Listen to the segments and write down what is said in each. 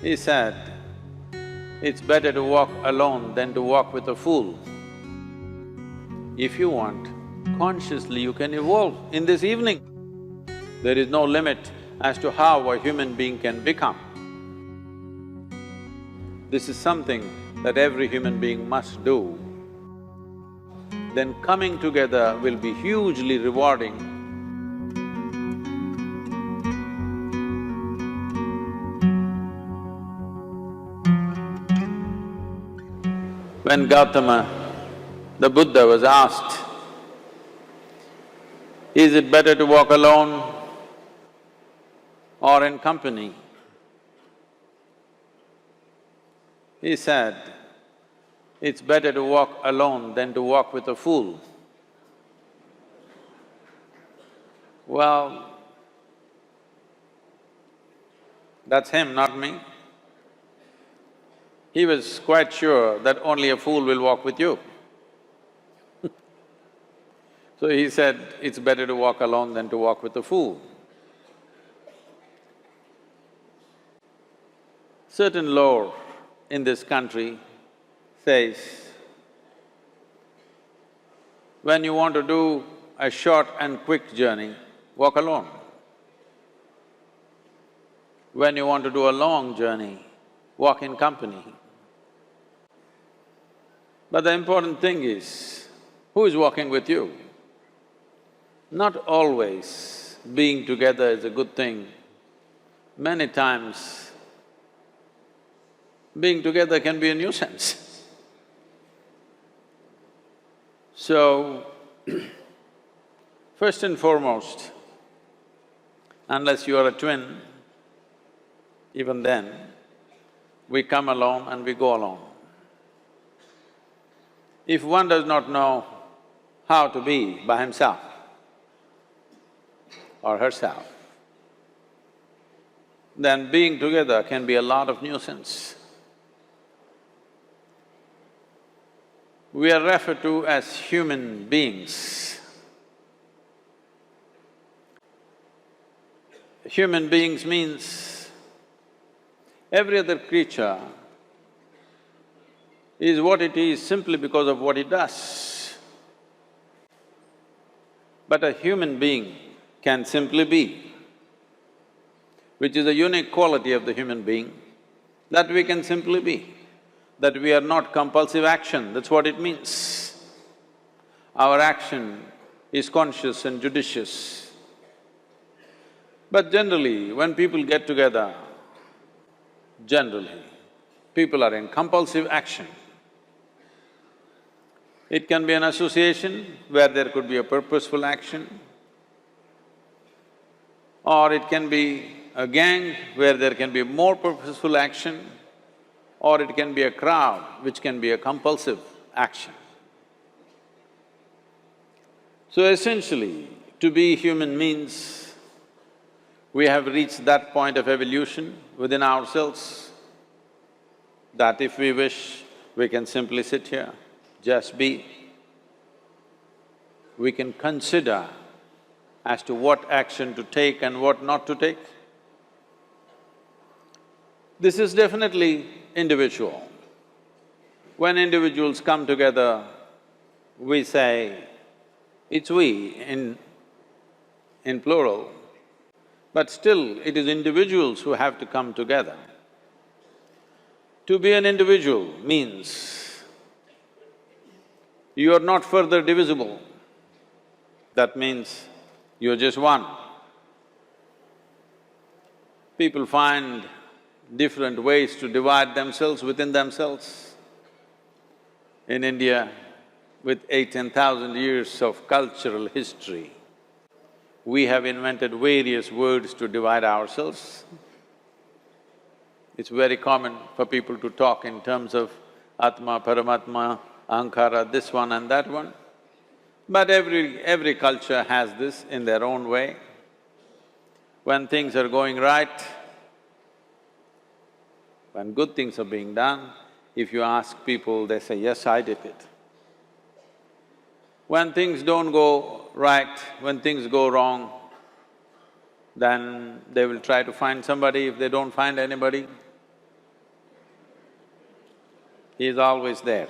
He said, it's better to walk alone than to walk with a fool. If you want, consciously you can evolve in this evening. There is no limit as to how a human being can become. This is something that every human being must do. Then coming together will be hugely rewarding. When Gautama, the Buddha, was asked, is it better to walk alone or in company? He said, it's better to walk alone than to walk with a fool. Well, that's him, not me. He was quite sure that only a fool will walk with you. So he said, it's better to walk alone than to walk with a fool. Certain lore in this country says, when you want to do a short and quick journey, walk alone. When you want to do a long journey, walk in company. But the important thing is, who is walking with you? Not always being together is a good thing. Many times, being together can be a nuisance. So, first and foremost, unless you are a twin, even then, we come alone and we go alone. If one does not know how to be by himself or herself, then being together can be a lot of nuisance. We are referred to as human beings. Human beings means every other creature is what it is simply because of what it does. But a human being can simply be, which is a unique quality of the human being, that we can simply be, that we are not compulsive action, that's what it means. Our action is conscious and judicious. But generally, when people get together, generally, people are in compulsive action. It can be an association where there could be a purposeful action, or it can be a gang where there can be more purposeful action, or it can be a crowd which can be a compulsive action. So essentially, to be human means we have reached that point of evolution within ourselves that if we wish, we can simply sit here, just be. We can consider as to what action to take and what not to take. This is definitely individual. When individuals come together, we say, it's we in plural, but still it is individuals who have to come together. To be an individual means you are not further divisible. That means you're just one. People find different ways to divide themselves within themselves. In India, with 8,000–10,000 years of cultural history, we have invented various words to divide ourselves. It's very common for people to talk in terms of Atma, Paramatma, Ahankara, this one and that one. But every culture has this in their own way. When things are going right, when good things are being done, if you ask people, they say, yes, I did it. When things don't go right, when things go wrong, then they will try to find somebody. If they don't find anybody, He is always there.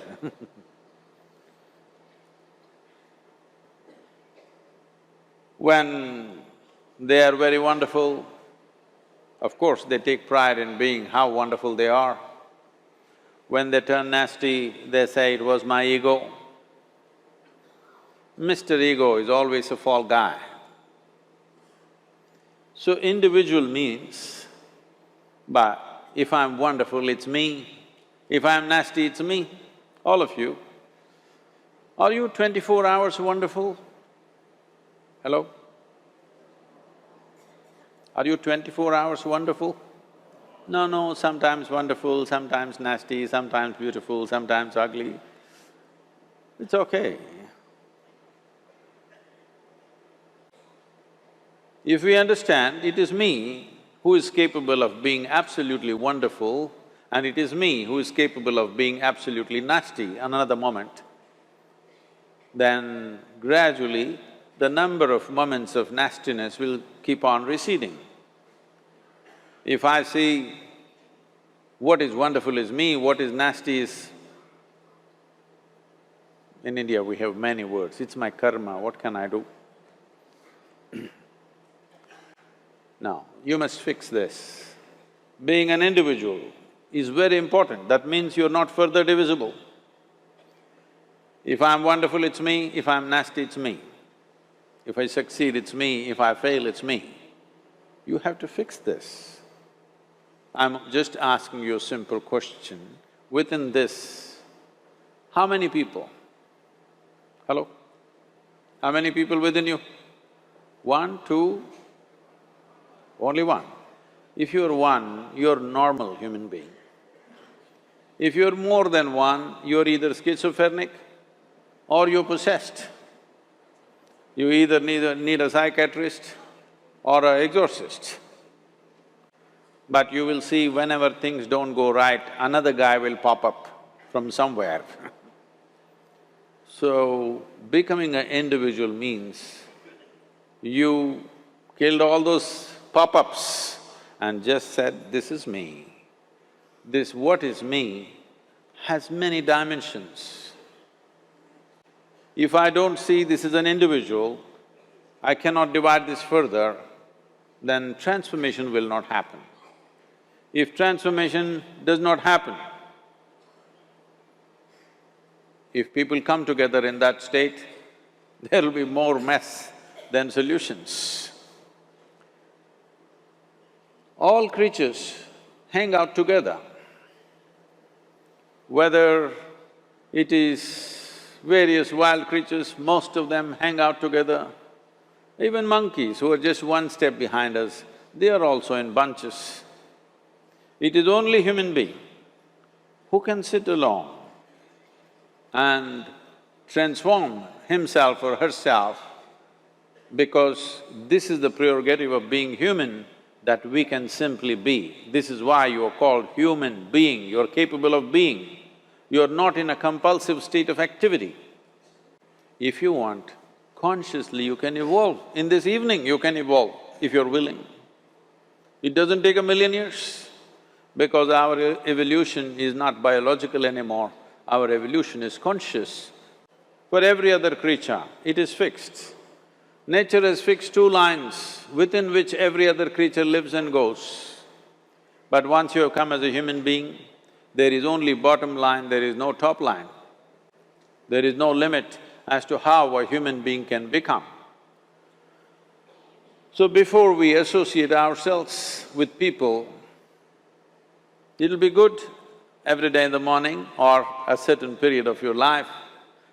When they are very wonderful, of course they take pride in being how wonderful they are. When they turn nasty, they say, "It was my ego." Mr. Ego is always a fall guy. So individual means, but if I'm wonderful, it's me. If I'm nasty, it's me. All of you. Are you 24 hours wonderful? Hello? Are you 24 hours wonderful? No, sometimes wonderful, sometimes nasty, sometimes beautiful, sometimes ugly. It's okay. If we understand it is me who is capable of being absolutely wonderful and it is me who is capable of being absolutely nasty another moment, then gradually the number of moments of nastiness will keep on receding. If I see what is wonderful is me, what is nasty is… In India we have many words, it's my karma, what can I do? Now, you must fix this. Being an individual is very important, that means you're not further divisible. If I'm wonderful, it's me, if I'm nasty, it's me. If I succeed, it's me, if I fail, it's me. You have to fix this. I'm just asking you a simple question. Within this, how many people? Hello? How many people within you? One, two? Only one. If you're one, you're a normal human being. If you're more than one, you're either schizophrenic or you're possessed. You either need a psychiatrist or an exorcist. But you will see whenever things don't go right, another guy will pop up from somewhere. So, becoming an individual means you killed all those pop-ups and just said, "This is me." This what is me has many dimensions. If I don't see this as an individual, I cannot divide this further, then transformation will not happen. If transformation does not happen, if people come together in that state, there will be more mess than solutions. All creatures hang out together. Whether it is various wild creatures, most of them hang out together. Even monkeys who are just one step behind us, they are also in bunches. It is only human being who can sit alone and transform himself or herself, because this is the prerogative of being human, that we can simply be. This is why you are called human being, you're capable of being. You're not in a compulsive state of activity. If you want, consciously you can evolve. In this evening you can evolve, if you're willing. It doesn't take 1,000,000 years, because our evolution is not biological anymore, our evolution is conscious. For every other creature, it is fixed. Nature has fixed 2 lines within which every other creature lives and goes. But once you have come as a human being, there is only bottom line, there is no top line. There is no limit as to how a human being can become. So before we associate ourselves with people, it'll be good every day in the morning or a certain period of your life,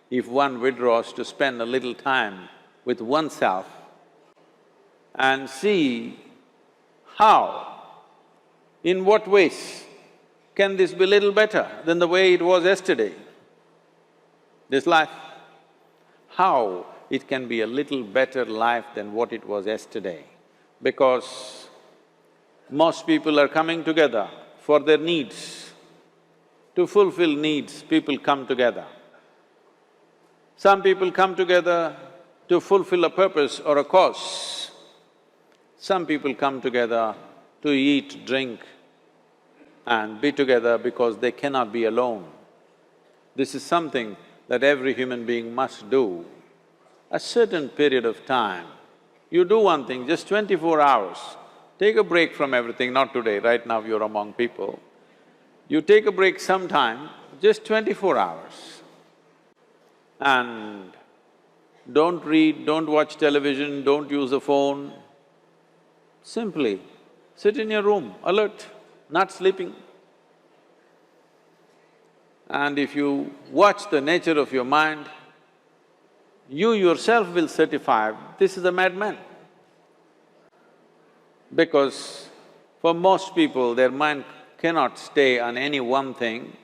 if one withdraws to spend a little time with oneself and see how, in what ways can this be little better than the way it was yesterday, this life? How it can be a little better life than what it was yesterday, because most people are coming together for their needs. To fulfill needs, people come together. Some people come together to fulfill a purpose or a cause. Some people come together to eat, drink and be together because they cannot be alone. This is something that every human being must do. A certain period of time, you do one thing, just 24 hours, take a break from everything, not today, right now you're among people. You take a break sometime, just 24 hours. And don't read, don't watch television, don't use a phone. Simply sit in your room, alert, not sleeping. And if you watch the nature of your mind, you yourself will certify, this is a madman. Because for most people, their mind cannot stay on any one thing.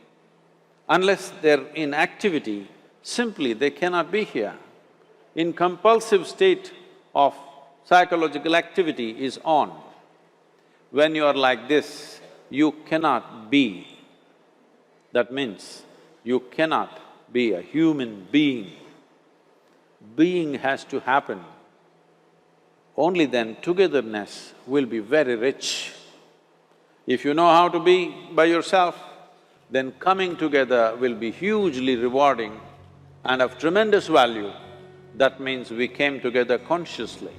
Unless they're in activity, simply they cannot be here. In compulsive state of psychological activity is on. When you are like this, you cannot be. That means you cannot be a human being. Being has to happen. Only then togetherness will be very rich. If you know how to be by yourself, then coming together will be hugely rewarding and of tremendous value. That means we came together consciously.